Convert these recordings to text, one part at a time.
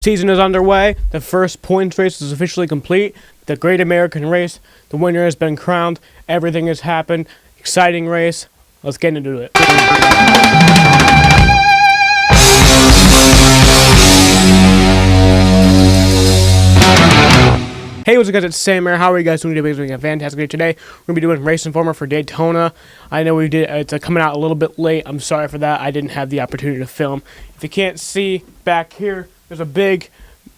Season is underway. The first points race is officially complete. The Great American Race. The winner has been crowned. Everything has happened. Exciting race. Let's get into it. Hey, what's up guys, it's Sam here. How are you guys doing today? We're doing a fantastic day today. We're going to be doing RaceInformer for Daytona. I know it's coming out a little bit late. I'm sorry for that. I didn't have the opportunity to film. If you can't see back here, there's a big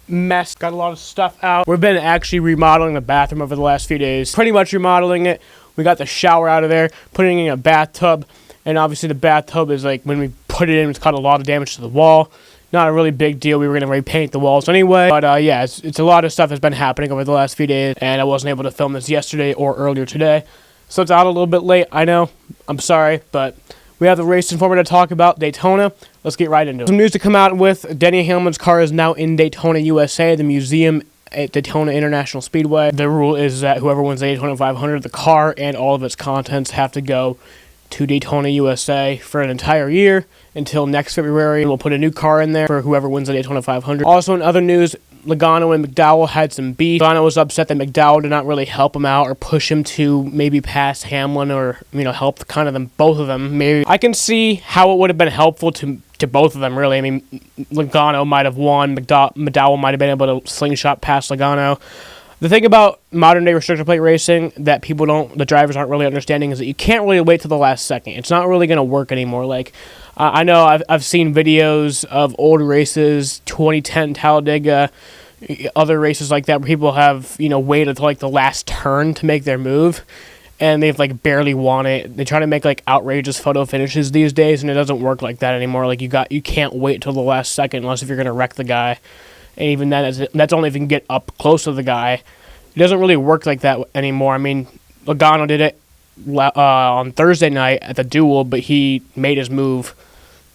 mess. Got a lot of stuff out. We've been actually remodeling the bathroom over the last few days. Pretty much remodeling it. We got the shower out of there, putting in a bathtub. And obviously the bathtub is like, when we put it in, it's caused a lot of damage to the wall. Not a really big deal. We were going to repaint the walls anyway. But yeah, it's a lot of stuff that's been happening over the last few days. And I wasn't able to film this yesterday or earlier today. So it's out a little bit late. I know. I'm sorry. But we have the RaceInformer to talk about, Daytona. Let's get right into it. Some news to come out with. Denny Hamlin's car is now in Daytona, USA. The museum at Daytona International Speedway. The rule is that whoever wins the Daytona 500, the car and all of its contents have to go to Daytona, USA for an entire year until next February. We'll put a new car in there for whoever wins the Daytona 500. Also, in other news, Logano and McDowell had some beef. Logano was upset that McDowell did not really help him out or push him to maybe pass Hamlin or, help kind of them, both of them. Maybe I can see how it would have been helpful to both of them, really. I mean, Logano might have won. McDowell might have been able to slingshot past Logano. The thing about modern-day restrictor plate racing that the drivers aren't really understanding is that you can't really wait till the last second. It's not really going to work anymore. Like, I know I've seen videos of old races, 2010 Talladega, other races like that, where people have, waited until, like, the last turn to make their move, and they've, like, barely won it. They try to make, like, outrageous photo finishes these days, and it doesn't work like that anymore. Like, you can't wait till the last second unless if you're going to wreck the guy. And even then, that's only if you can get up close to the guy. It doesn't really work like that anymore. I mean, Logano did it on Thursday night at the duel, but he made his move,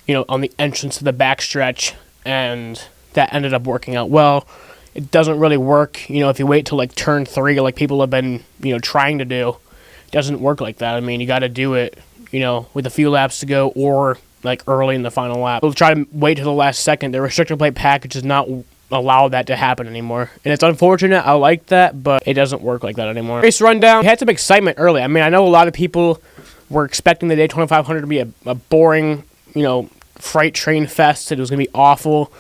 on the entrance to the backstretch, and that ended up working out well. It doesn't really work, if you wait till, like, turn 3, like people have been, trying to do. It doesn't work like that. I mean, you got to do it, with a few laps to go or, like, early in the final lap. We'll try to wait till the last second. The restrictor plate package does not allow that to happen anymore, and it's unfortunate. I like that, but it doesn't work like that anymore. Race rundown. We had some excitement early. I mean, I know a lot of people were expecting the Daytona 500 to be a boring, freight train fest. It was going to be awful.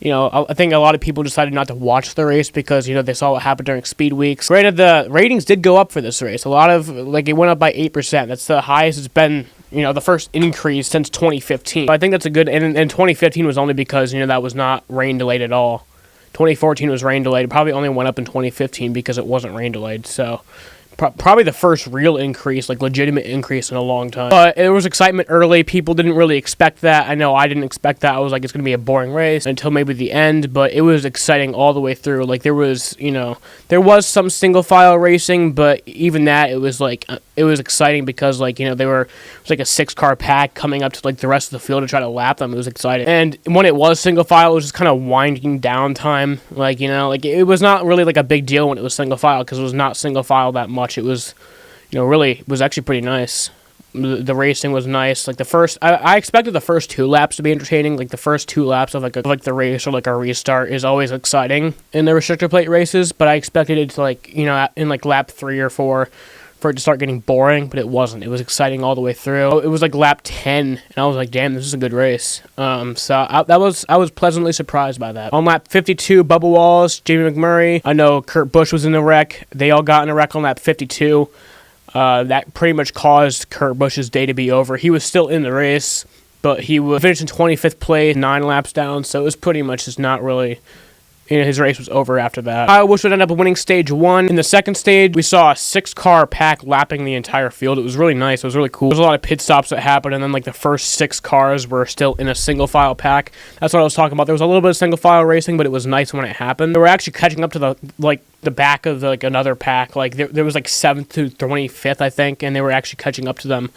I think a lot of people decided not to watch the race because, they saw what happened during speed weeks. Granted, the ratings did go up for this race. A lot of, it went up by 8%. That's the highest it's been, the first increase since 2015. I think that's a good, and 2015 was only because, that was not rain delayed at all. 2014 was rain delayed. It probably only went up in 2015 because it wasn't rain delayed. So probably the first real increase, like legitimate increase in a long time. But there was excitement early. People didn't really expect that. I know I didn't expect that. I was like, it's going to be a boring race until maybe the end. But it was exciting all the way through. Like there was some single file racing, but even that, it was exciting because it was like a 6-car pack coming up to like the rest of the field to try to lap them. It was exciting. And when it was single file, it was just kind of winding down time. It was not really like a big deal when it was single file because it was not single file that much. It was, it was actually pretty nice. The racing was nice. Like the first, I expected the first 2 laps to be entertaining. Like the first 2 laps of the race or like a restart is always exciting in the restrictor plate races. But I expected it to in lap 3 or 4 for it to start getting boring. But it wasn't. It was exciting all the way through. It was like lap 10, and I was like, damn, this is a good race. So I was pleasantly surprised by that. On lap 52, Bubba Wallace, Jamie McMurray. I know Kurt Busch was in the wreck. They all got in a wreck on lap 52. That pretty much caused Kurt Busch's day to be over. He was still in the race, but he finished in 25th place, 9 laps down, so it was pretty much just not really, his race was over after that. Kyle Busch would end up winning stage 1. In the second stage, we saw a 6-car pack lapping the entire field. It was really nice. It was really cool. There was a lot of pit stops that happened, and then the first 6 cars were still in a single file pack. That's what I was talking about. There was a little bit of single file racing, but it was nice when it happened. They were actually catching up to the back of another pack. There was 7th to 25th, I think, and they were actually catching up to them.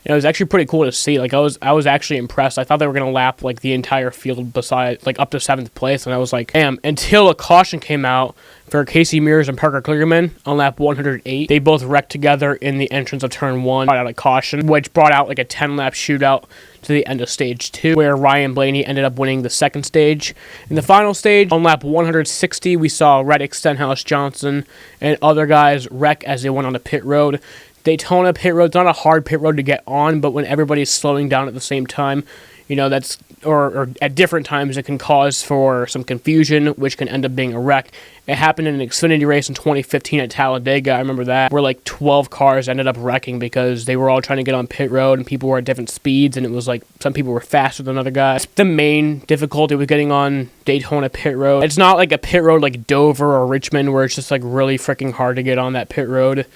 And it was actually pretty cool to see. Like, I was actually impressed. I thought they were going to lap, like, the entire field beside, like, up to 7th place. And I was like, damn. Until a caution came out for Casey Mears and Parker Kligerman on lap 108. They both wrecked together in the entrance of turn 1. Brought out a caution, which brought out, like, a 10-lap shootout to the end of stage 2, where Ryan Blaney ended up winning the second stage. In the final stage, on lap 160, we saw Reddick, Stenhouse, Johnson, and other guys wreck as they went on the pit road. Daytona pit road's not a hard pit road to get on, but when everybody's slowing down at the same time, you know, that's, or at different times, it can cause for some confusion, which can end up being a wreck. It happened in an Xfinity race in 2015 at Talladega. I remember that, where like 12 cars ended up wrecking because they were all trying to get on pit road and people were at different speeds, and it was like some people were faster than other guys. The main difficulty with getting on Daytona pit road, it's not like a pit road like Dover or Richmond where it's just like really freaking hard to get on that pit road.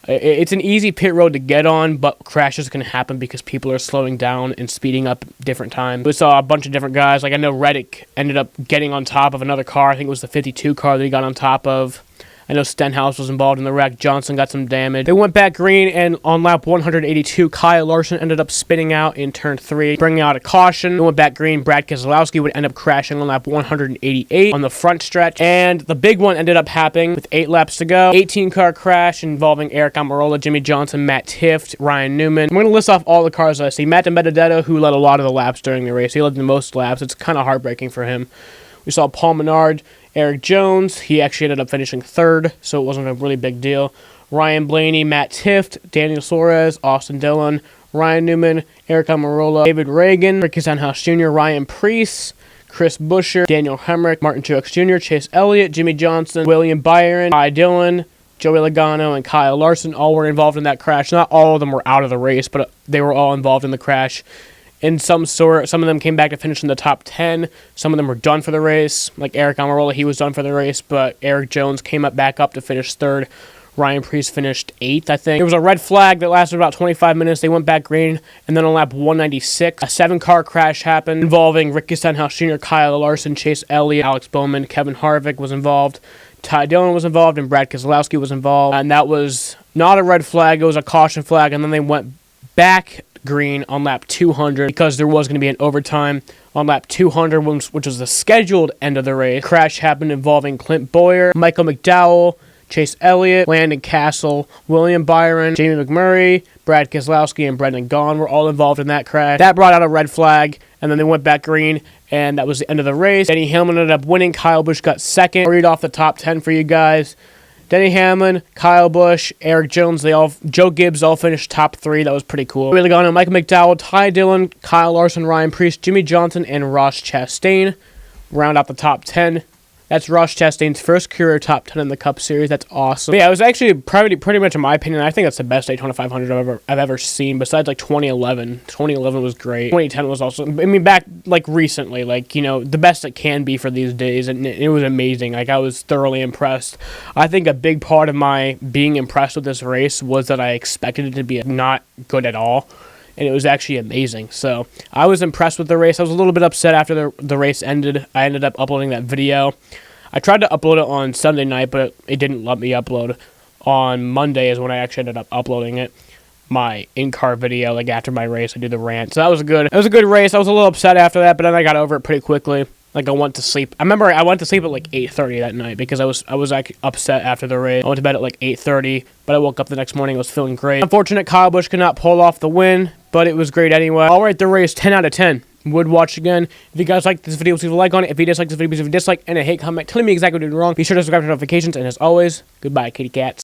It's an easy pit road to get on, but crashes can happen because people are slowing down and speeding up different times. We saw a bunch of different guys. Like, I know Reddick ended up getting on top of another car. I think it was the 52 car that he got on top of. I know Stenhouse was involved in the wreck. Johnson got some damage. They went back green, and on lap 182, Kyle Larson ended up spinning out in turn 3, bringing out a caution. They went back green. Brad Keselowski would end up crashing on lap 188 on the front stretch. And the big one ended up happening with 8 laps to go. 18-car crash involving Eric Almirola, Jimmy Johnson, Matt Tifft, Ryan Newman. I'm going to list off all the cars that I see. Matt DiBenedetto, who led a lot of the laps during the race. He led the most laps. It's kind of heartbreaking for him. We saw Paul Menard, Eric Jones. He actually ended up finishing 3rd, so it wasn't a really big deal. Ryan Blaney, Matt Tifft, Daniel Suarez, Austin Dillon, Ryan Newman, Eric Almirola, David Reagan, Ricky Stenhouse Jr., Ryan Preece, Chris Buescher, Daniel Hemrick, Martin Truex Jr., Chase Elliott, Jimmy Johnson, William Byron, Ty Dillon, Joey Logano, and Kyle Larson all were involved in that crash. Not all of them were out of the race, but they were all involved in the crash. In some sort, some of them came back to finish in the top 10. Some of them were done for the race. Like Eric Almirola, he was done for the race, but Eric Jones came back up to finish 3rd. Ryan Preece finished 8th, I think. There was a red flag that lasted about 25 minutes. They went back green, and then on lap 196, a 7-car crash happened involving Ricky Stenhouse Jr., Kyle Larson, Chase Elliott, Alex Bowman, Kevin Harvick was involved, Ty Dillon was involved, and Brad Keselowski was involved. And that was not a red flag. It was a caution flag, and then they went back green on lap 200 because there was going to be an overtime on lap 200, which was the scheduled end of the race. Crash happened involving Clint Boyer, Michael McDowell, Chase Elliott, Landon Castle, William Byron, Jamie McMurray, Brad Keselowski, and Brendan Gaughan were all involved in that crash. That brought out a red flag, and then they went back green, and that was the end of the race. Denny Hamlin ended up winning. Kyle Busch got 2nd. I'll read off the top 10 for you guys. Denny Hamlin, Kyle Busch, Eric Jones, Joe Gibbs all finished top 3. That was pretty cool. Joey Logano, Michael McDowell, Ty Dillon, Kyle Larson, Ryan Preece, Jimmy Johnson, and Ross Chastain round out the top 10. That's Ross Chastain's first career top 10 in the Cup Series. That's awesome. But yeah, it was actually pretty much, in my opinion, I think that's the best Daytona 500 I've ever seen, besides like 2011. 2011 was great. 2010 was also, I mean, back like recently, like, you know, the best it can be for these days, and it was amazing. Like, I was thoroughly impressed. I think a big part of my being impressed with this race was that I expected it to be not good at all, and it was actually amazing. So I was impressed with the race. I was a little bit upset after the race ended. I ended up uploading that video. I tried to upload it on Sunday night, but it didn't let me upload. On Monday is when I actually ended up uploading it. My in-car video, like after my race, I did the rant. So it was a good race. I was a little upset after that, but then I got over it pretty quickly. Like, I went to sleep. I remember I went to sleep at like 8:30 that night because I was like upset after the race. I went to bed at like 8:30, but I woke up the next morning. I was feeling great. Unfortunate, Kyle Busch could not pull off the win, but it was great anyway. I'll rate the race 10 out of 10. Would watch again. If you guys like this video, leave a like on it. If you dislike this video, leave a dislike and a hate comment telling me exactly what I did wrong. Be sure to subscribe to notifications, and as always, goodbye, kitty cats.